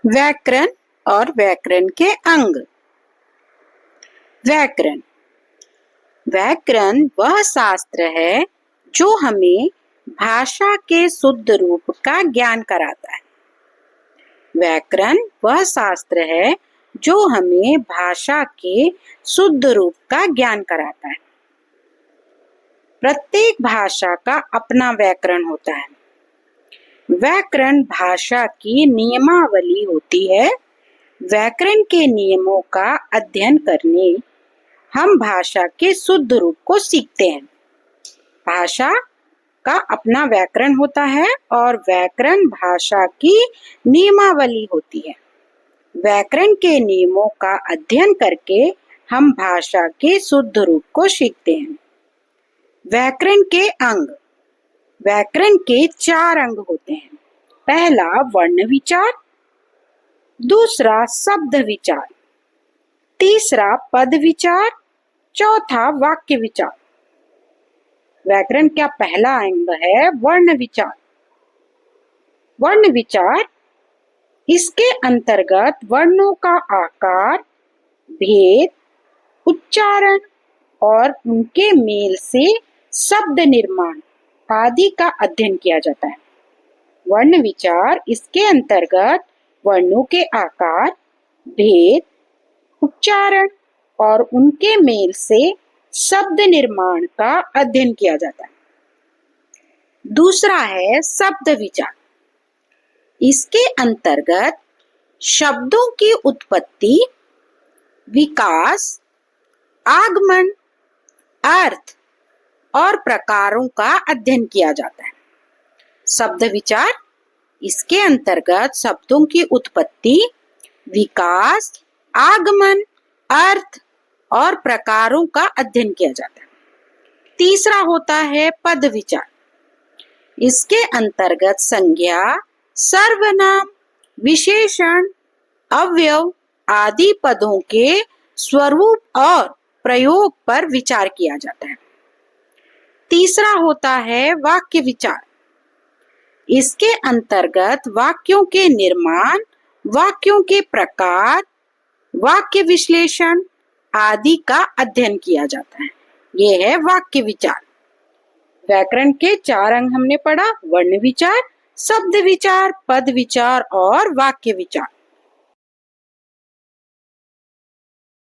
व्याकरण और व्याकरण के अंग। व्याकरण व्याकरण वह शास्त्र है जो हमें भाषा के शुद्ध रूप का ज्ञान कराता है। व्याकरण वह शास्त्र है जो हमें भाषा के शुद्ध रूप का ज्ञान कराता है। प्रत्येक भाषा का अपना व्याकरण होता है। व्याकरण भाषा की नियमावली होती है। व्याकरण के नियमों का अध्ययन करने हम भाषा के शुद्ध रूप को सीखते हैं। भाषा का अपना व्याकरण होता है और व्याकरण भाषा की नियमावली होती है। व्याकरण के नियमों का अध्ययन करके हम भाषा के शुद्ध रूप को सीखते हैं। व्याकरण के अंग। व्याकरण के 4 अंग होते हैं। पहला वर्ण विचार, दूसरा शब्द विचार, तीसरा पद विचार, चौथा वाक्य विचार। व्याकरण का पहला अंग है वर्ण विचार। वर्ण विचार इसके अंतर्गत वर्णों का आकार, भेद, उच्चारण और उनके मेल से शब्द निर्माण आदि का अध्ययन किया जाता है। वर्ण विचार इसके अंतर्गत वर्णों के आकार, भेद, उच्चारण और उनके मेल से शब्द निर्माण का अध्ययन किया जाता है। दूसरा है शब्द विचार। इसके अंतर्गत शब्दों की उत्पत्ति, विकास, आगमन, अर्थ और प्रकारों का अध्ययन किया जाता है। शब्द विचार इसके अंतर्गत शब्दों की उत्पत्ति, विकास, आगमन, अर्थ और प्रकारों का अध्ययन किया जाता है। तीसरा होता है पद विचार। इसके अंतर्गत संज्ञा, सर्वनाम, विशेषण, अवयव आदि पदों के स्वरूप और प्रयोग पर विचार किया जाता है। तीसरा होता है वाक्य विचार। इसके अंतर्गत वाक्यों के निर्माण, वाक्यों के प्रकार, वाक्य विश्लेषण आदि का अध्ययन किया जाता है। यह है वाक्य विचार। व्याकरण के 4 अंग हमने पढ़ा: वर्ण विचार, शब्द विचार, पद विचार और वाक्य विचार।